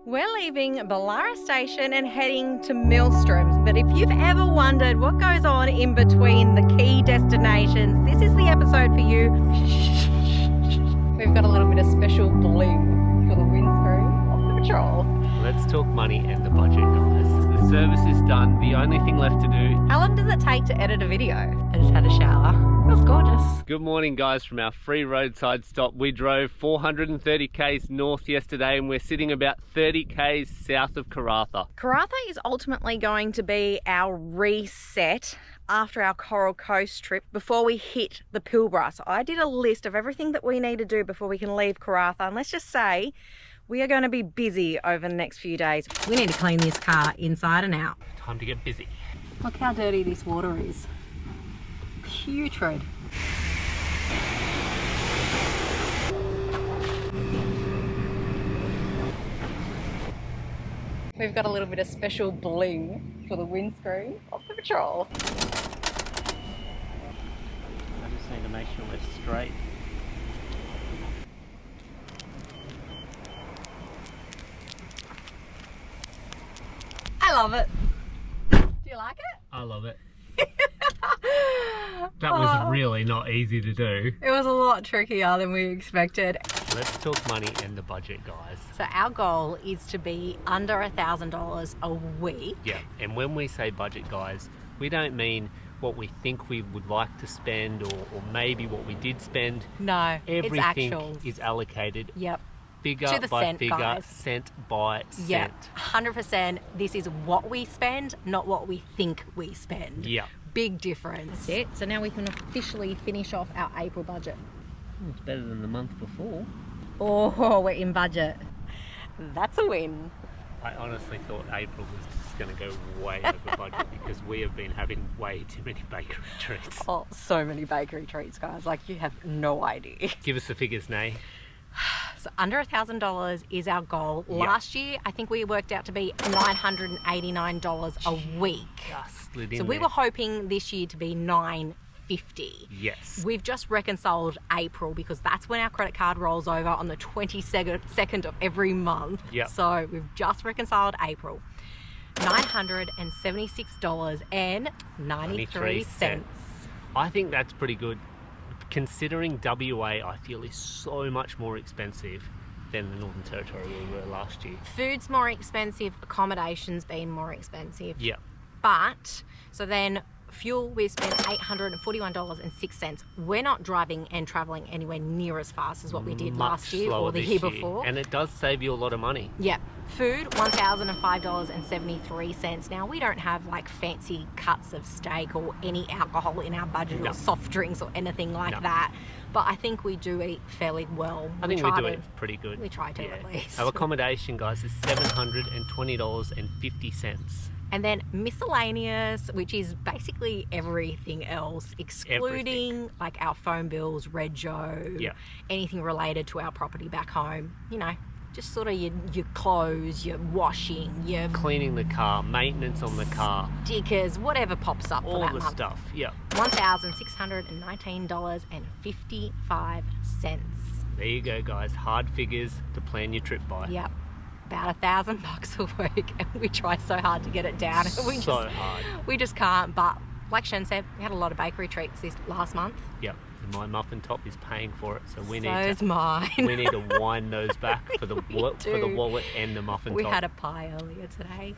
We're leaving Bolarra station and heading to Milstream. But if you've ever wondered what goes on in between the key destinations, this is the episode for you. We've got a little bit of special bling for the windscreen of the patrol. Let's talk money and the budget, guys. The service is done. The only thing left to do... How long does it take to edit a video? I just had a shower. It was gorgeous. Good morning, guys, from our free roadside stop. We drove 430 k's north yesterday and we're sitting about 30 k's south of Karratha. Karratha is ultimately going to be our reset after our Coral Coast trip before we hit the Pilbara. So I did a list of everything that we need to do before we can leave Karratha, and let's just say we are going to be busy over the next few days. We need to clean this car inside and out. Time to get busy. Look how dirty this water is. Putrid. We've got a little bit of special bling for the windscreen of the patrol. I just need to make sure we're straight. I love it. Do you like it? I love it. That was really not easy to do. It was a lot trickier than we expected. Let's talk money and the budget, guys. So our goal is to be under $1,000 a week. Yeah, and when we say budget, guys, we don't mean what we think we would like to spend or maybe what we did spend. No, everything it's actuals. Is allocated. Yep. Figure to the by cent, figure, guys. cent by cent. Yeah, 100%. This is what we spend, not what we think we spend. Yeah. Big difference. That's it. So now we can officially finish off our April budget. It's better than the month before. Oh, we're in budget. That's a win. I honestly thought April was just going to go way over budget because we have been having way too many bakery treats. Oh, so many bakery treats, guys. Like, you have no idea. Give us the figures, Nay. So under $1,000 is our goal. Yep. Last year, I think we worked out to be $989 a week. Just slid in So we there. were hoping this year to be $950. Yes. We've just reconciled April because that's when our credit card rolls over on the 22nd of every month. Yep. So we've just reconciled April. $976.93. I think that's pretty good. Considering WA, I feel, is so much more expensive than the Northern Territory we were last year. Food's more expensive, accommodation's been more expensive. Yeah. But, so then fuel, we've spent $841.06. We're not driving and travelling anywhere near as fast as what we did last year or the year before. And it does save you a lot of money. Yeah. Food, $1,005.73. Now, we don't have like fancy cuts of steak or any alcohol in our budget or soft drinks or anything like that. But I think we do eat fairly well. I think we do eat pretty good. We try to at least. Our accommodation, guys, is $720.50. And then miscellaneous, which is basically everything else, excluding like our phone bills, rego, anything related to our property back home. You know, just sort of your clothes, your washing, your cleaning the car, maintenance on the car, stickers, whatever pops up all for that the month. stuff. Yeah. $1,619.55. There you go, guys. Hard figures to plan your trip by. Yep. About $1,000 a week, and we try so hard to get it down. We just can't. But like Shen said, we had a lot of bakery treats this last month. Yep. And my muffin top is paying for it, so we need to wind those back for the wallet and the muffin top. We had a pie earlier today,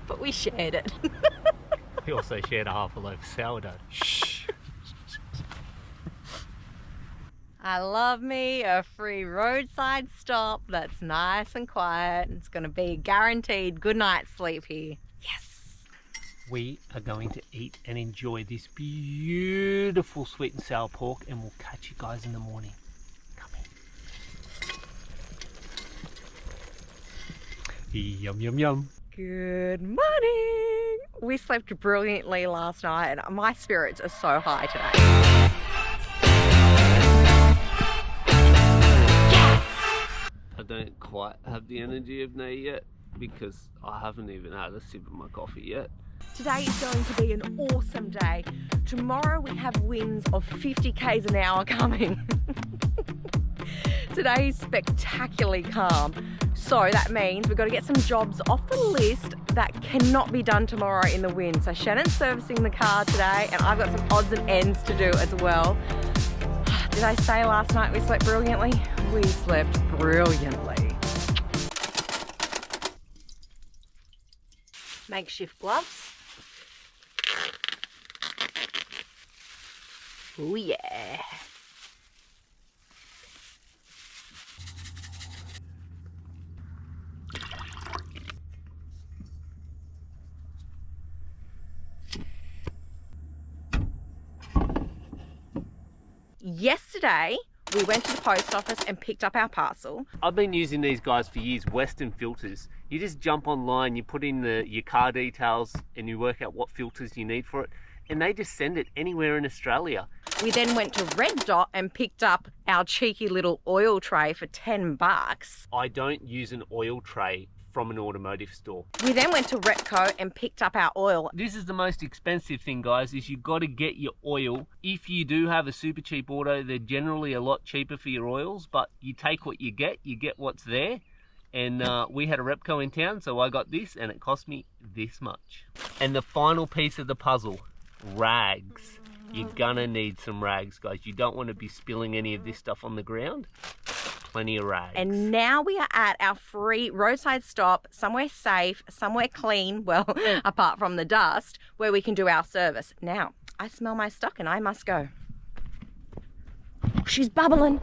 but we shared it. We also shared a half a loaf of sourdough. I love me a free roadside stop that's nice and quiet. It's going to be a guaranteed good night's sleep here. Yes. We are going to eat and enjoy this beautiful sweet and sour pork, and we'll catch you guys in the morning. Come in. Yum, yum, yum. Good morning. We slept brilliantly last night and my spirits are so high today. I don't quite have the energy of Nay yet because I haven't even had a sip of my coffee yet. Today is going to be an awesome day. Tomorrow we have winds of 50 k's an hour coming. Today is spectacularly calm. So that means we've got to get some jobs off the list that cannot be done tomorrow in the wind. So Shannon's servicing the car today and I've got some odds and ends to do as well. Did I say last night we slept brilliantly? We slept brilliantly. Makeshift gloves. Oh yeah. Yesterday, we went to the post office and picked up our parcel. I've been using these guys for years, Western Filters. You just jump online, you put in your car details and you work out what filters you need for it, and they just send it anywhere in Australia. We then went to Red Dot and picked up our cheeky little oil tray for 10 bucks. I don't use an oil tray from an automotive store. We then went to Retco and picked up our oil. This is the most expensive thing, guys, is you've got to get your oil. If you do have a super cheap auto, they're generally a lot cheaper for your oils, but you take what you get what's there. And we had a Repco in town, so I got this and it cost me this much. And the final piece of the puzzle, rags. You're gonna need some rags, guys. You don't want to be spilling any of this stuff on the ground. Plenty of rags. And now we are at our free roadside stop, somewhere safe, somewhere clean, well, apart from the dust, where we can do our service. Now, I smell my stock and I must go. Oh, she's bubbling.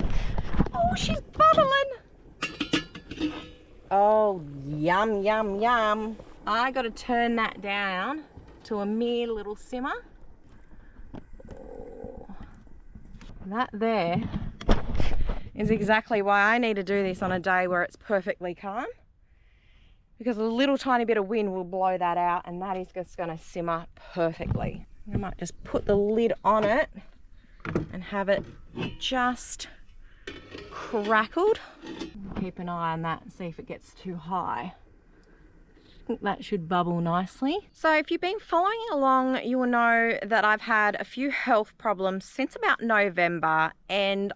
Oh, she's bubbling. Oh, yum, yum, yum. I got to turn that down to a mere little simmer. Oh. That there is exactly why I need to do this on a day where it's perfectly calm, because a little tiny bit of wind will blow that out and that is just going to simmer perfectly. I might just put the lid on it and have it just crackled. Keep an eye on that and see if it gets too high. I think that should bubble nicely. So if you've been following along, you will know that I've had a few health problems since about November, and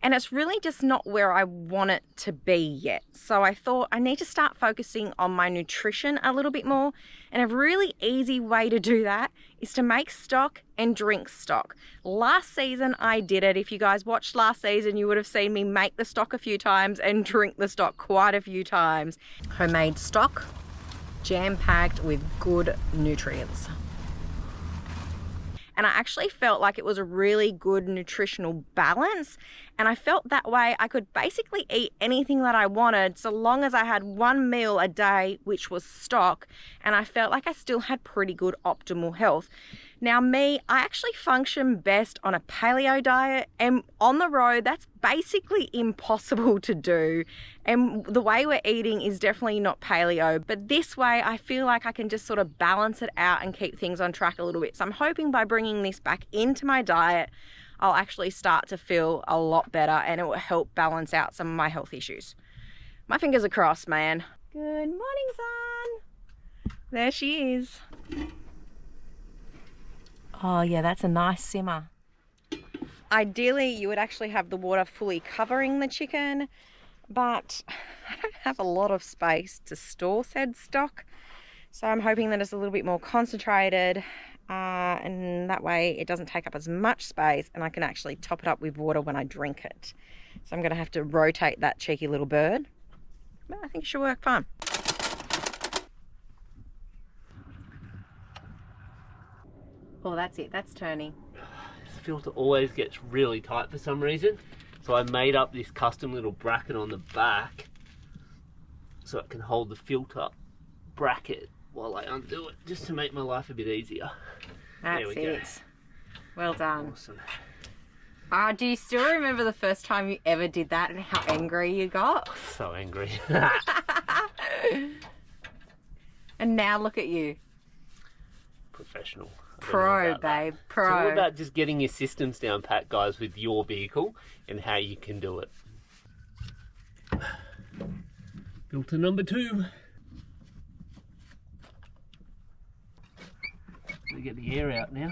it's really just not where I want it to be yet. So I thought I need to start focusing on my nutrition a little bit more. And a really easy way to do that is to make stock and drink stock. Last season I did it. If you guys watched last season, you would have seen me make the stock a few times and drink the stock quite a few times. Homemade stock, jam-packed with good nutrients. And I actually felt like it was a really good nutritional balance. And I felt that way I could basically eat anything that I wanted so long as I had one meal a day, which was stock. And I felt like I still had pretty good optimal health. Now me, I actually function best on a paleo diet, and on the road that's basically impossible to do. And the way we're eating is definitely not paleo, but this way I feel like I can just sort of balance it out and keep things on track a little bit. So I'm hoping by bringing this back into my diet, I'll actually start to feel a lot better and it will help balance out some of my health issues. My fingers are crossed, man. Good morning, son. There she is. Oh yeah, that's a nice simmer. Ideally, you would actually have the water fully covering the chicken, but I don't have a lot of space to store said stock. So I'm hoping that it's a little bit more concentrated, and that way it doesn't take up as much space and I can actually top it up with water when I drink it. So I'm gonna have to rotate that cheeky little bird, but I think it should work fine. Oh, that's it, that's turning. This filter always gets really tight for some reason. So I made up this custom little bracket on the back so it can hold the filter bracket while I undo it, just to make my life a bit easier. That's there we it. go. Well done. Awesome. Do you still remember the first time you ever did that and how angry you got? So angry. And now look at you. Professional. Pro, babe. Pro. It's all about just getting your systems down pat, guys, with your vehicle and how you can do it. Filter number 2. We get the air out now.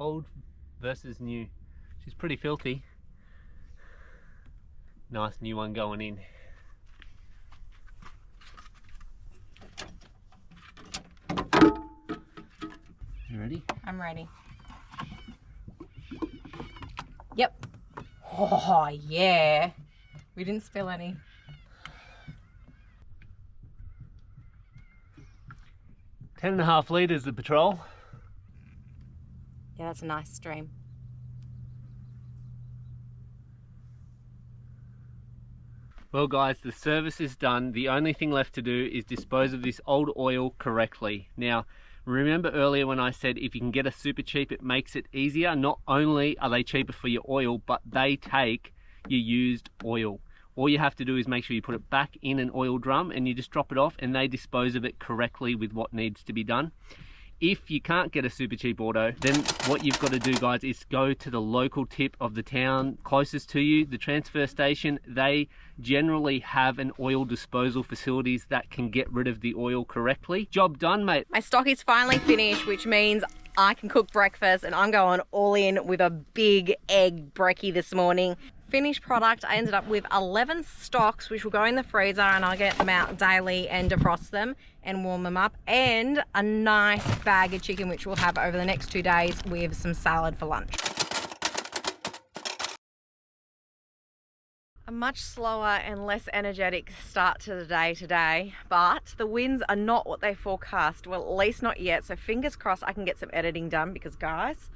old versus new. She's pretty filthy. Nice new one going in. You ready? I'm ready. Yep. Oh, yeah. We didn't spill any. 10.5 litres of petrol. Yeah, that's a nice stream. Well guys, the service is done. The only thing left to do is dispose of this old oil correctly. Now, remember earlier when I said if you can get a super cheap, it makes it easier. Not only are they cheaper for your oil, but they take your used oil. All you have to do is make sure you put it back in an oil drum and you just drop it off and they dispose of it correctly with what needs to be done. If you can't get a super cheap auto, then what you've got to do, guys, is go to the local tip of the town closest to you, the transfer station. They generally have an oil disposal facilities that can get rid of the oil correctly. Job done, mate. My stock is finally finished, which means I can cook breakfast, and I'm going all in with a big egg brekkie this morning. Finished product, I ended up with 11 stocks, which will go in the freezer, and I'll get them out daily and defrost them and warm them up, and a nice bag of chicken, which we'll have over the next 2 days with some salad for lunch. A much slower and less energetic start to the day today, but the winds are not what they forecast. Well, at least not yet, so fingers crossed I can get some editing done, because guys,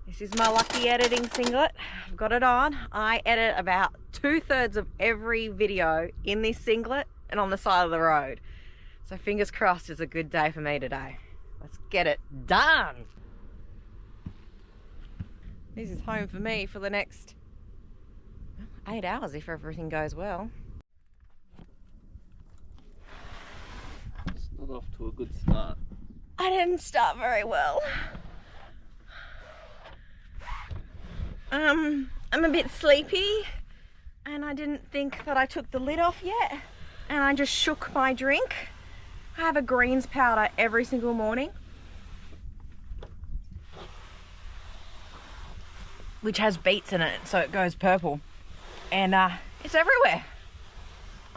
this is my lucky editing singlet. I've got it on. I edit about 2/3 of every video in this singlet and on the side of the road. So fingers crossed it's a good day for me today. Let's get it done. This is home for me for the next 8 hours if everything goes well. It's not off to a good start. I didn't start very well. I'm a bit sleepy, and I didn't think that I took the lid off yet, and I just shook my drink. I have a greens powder every single morning, which has beets in it, so it goes purple, and it's everywhere.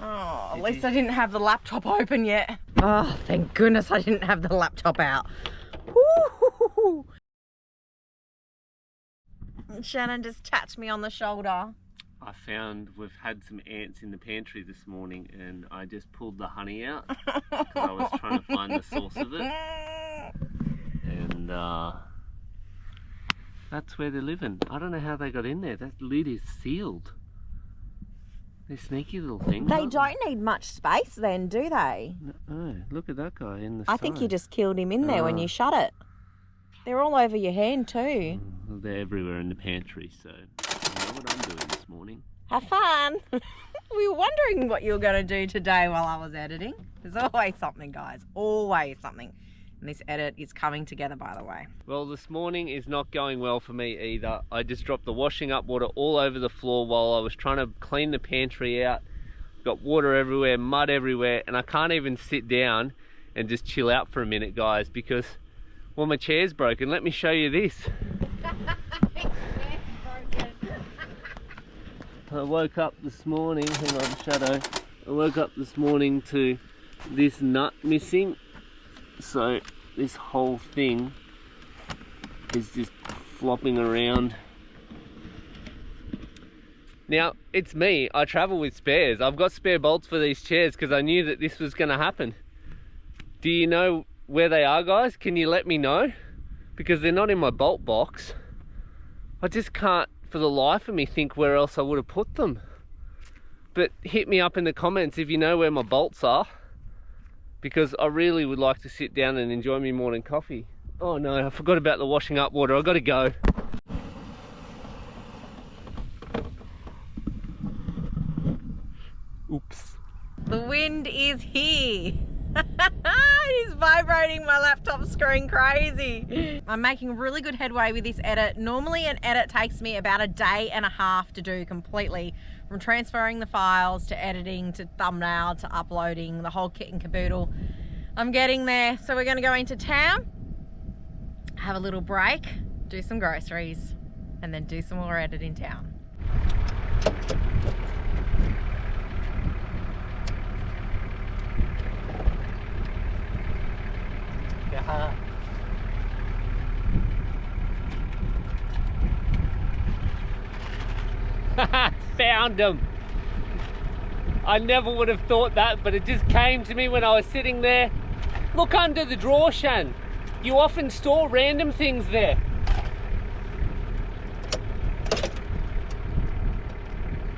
Oh, at least I didn't have the laptop open yet. Oh, thank goodness I didn't have the laptop out. Woo-hoo-hoo-hoo. Shannon just tapped me on the shoulder. I found we've had some ants in the pantry this morning, and I just pulled the honey out because I was trying to find the source of it. And that's where they're living. I don't know how they got in there. That lid is sealed. They're sneaky little things. They don't need much space then, do they? No, look at that guy in the I think you just killed him in there when you shut it. They're all over your hand too. They're everywhere in the pantry, so you know what I'm doing this morning. Have fun. We were wondering what you were going to do today while I was editing. There's always something, guys. Always something. And this edit is coming together, by the way. Well, this morning is not going well for me either. I just dropped the washing up water all over the floor while I was trying to clean the pantry out. Got water everywhere, mud everywhere, and I can't even sit down and just chill out for a minute, guys, because, well, my chair's broken. Let me show you this. I woke up this morning, hang on, shadow. I woke up this morning to this nut missing. So this whole thing is just flopping around. Now, it's me. I travel with spares. I've got spare bolts for these chairs because I knew that this was going to happen. Do you know where they are, guys? Can you let me know? Because they're not in my bolt box. I just can't for the life of me think where else I would have put them. But hit me up in the comments if you know where my bolts are, because I really would like to sit down and enjoy my morning coffee. Oh no, I forgot about the washing up water. I've got to go. Oops. The wind is here. It is vibrating my laptop screen crazy. I'm making really good headway with this edit. Normally an edit takes me about a day and a half to do completely, from transferring the files to editing to thumbnail to uploading, the whole kit and caboodle. I'm getting there. So we're going to go into town, have a little break, do some groceries, and then do some more edit in town. Yeah. Found them. I never would have thought that, but it just came to me when I was sitting there. Look under the drawer, Shan. You often store random things there.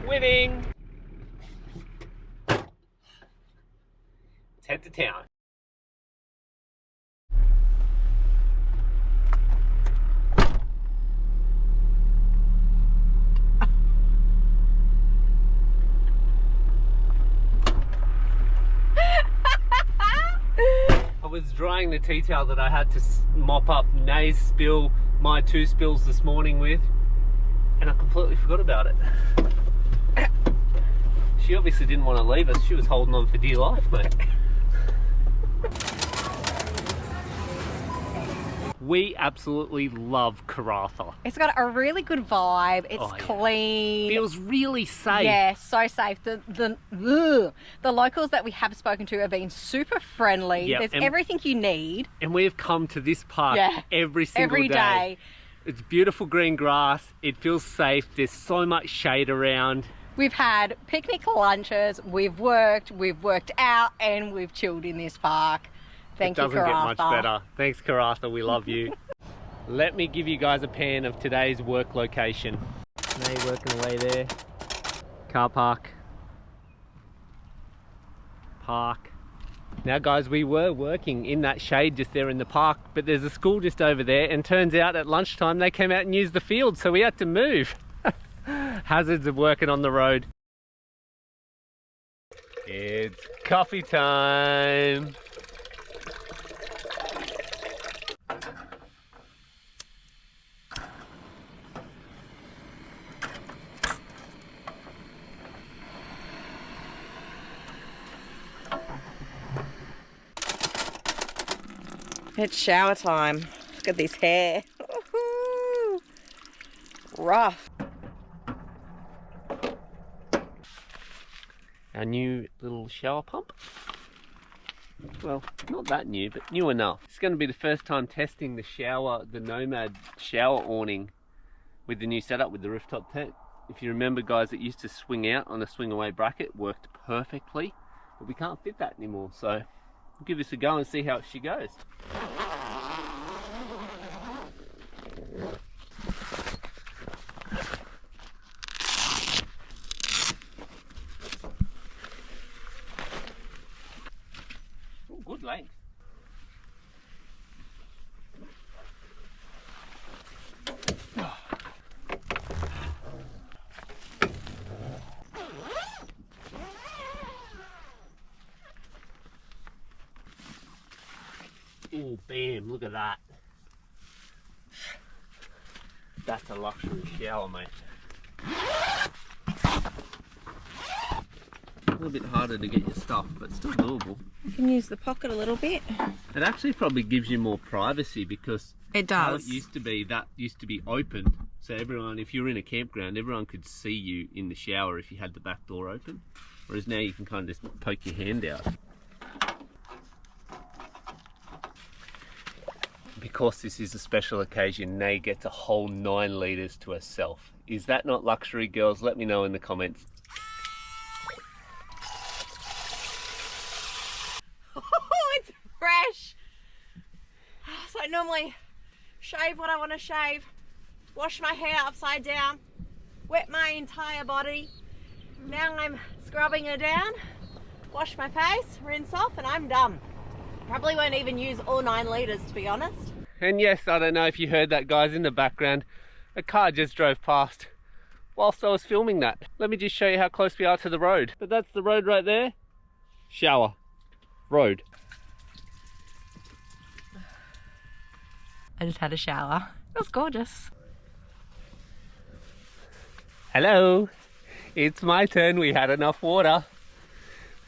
Winning. Let's head to town. I was drying the tea towel that I had to mop up Nay's spill, my 2 spills this morning with, and I completely forgot about it. She obviously didn't want to leave us. She was holding on for dear life, mate. We absolutely love Karratha. It's got a really good vibe. It's clean. Feels really safe. Yeah, so safe. The locals that we have spoken to have been super friendly. Yep, There's everything you need. And we've come to this park every single day. It's beautiful green grass. It feels safe. There's so much shade around. We've had picnic lunches. We've worked out, and we've chilled in this park. Thank you, Karratha. It doesn't get much better. Thanks, Karratha. We love you. Let me give you guys a pan of today's work location. Now you're working away there. Car park. Park. Now guys, we were working in that shade just there in the park, but there's a school just over there, and turns out at lunchtime they came out and used the field, so we had to move. Hazards of working on the road. It's coffee time. It's shower time. Look at this hair. Rough. Our new little shower pump. Well, not that new, but new enough. It's going to be the first time testing the Nomad shower awning with the new setup with the rooftop tent. If you remember, guys, it used to swing out on a swing away bracket, worked perfectly, but we can't fit that anymore, so we'll give this a go and see how she goes. Ooh, good length. Oh, bam, look at that. That's a luxury shower, mate. A little bit harder to get your stuff, but still doable. You can use the pocket a little bit. It actually probably gives you more privacy, because it does. How it used to be, that used to be open, so everyone, if you were in a campground, everyone could see you in the shower if you had the back door open. Whereas now you can kind of just poke your hand out. Because this is a special occasion, Nay gets a whole 9 litres to herself. Is that not luxury, girls? Let me know in the comments. It's fresh. So I normally shave what I want to shave, wash my hair upside down, wet my entire body. Now I'm scrubbing her down, wash my face, rinse off, and I'm done. Probably won't even use all 9 litres, to be honest. And yes, I don't know if you heard that, guys, in the background. A car just drove past whilst I was filming that. Let me just show you how close we are to the road. But that's the road right there. Shower. Road. I just had a shower. It was gorgeous. Hello. It's my turn. We had enough water.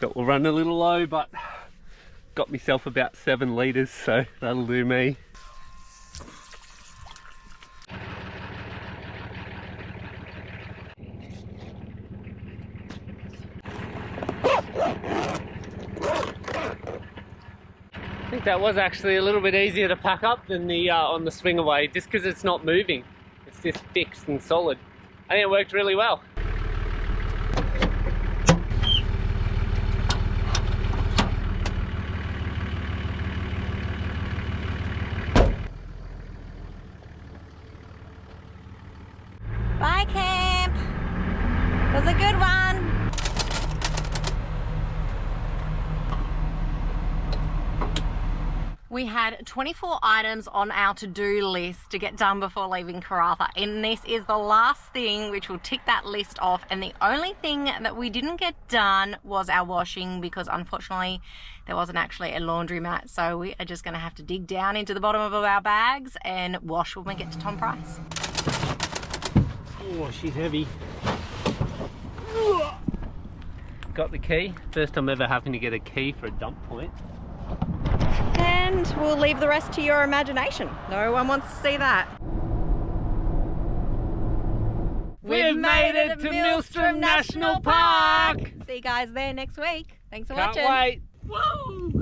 Thought we'll run a little low, but got myself about 7 litres, so that'll do me. that was actually a little bit easier to pack up than the on the swing away, just because it's not moving. It's just fixed and solid. I think it worked really well. Bye, camp. It was a good one. We had 24 items on our to-do list to get done before leaving Karratha, and this is the last thing which will tick that list off. And the only thing that we didn't get done was our washing, because unfortunately there wasn't actually a laundromat, so we are just going to have to dig down into the bottom of our bags and wash when we get to Tom Price. Oh, she's heavy. Got the key. First time ever having to get a key for a dump point. And we'll leave the rest to your imagination. No one wants to see that. We've made it to Milstream National Park! See you guys there next week. Thanks for Can't watching. wait. Woo!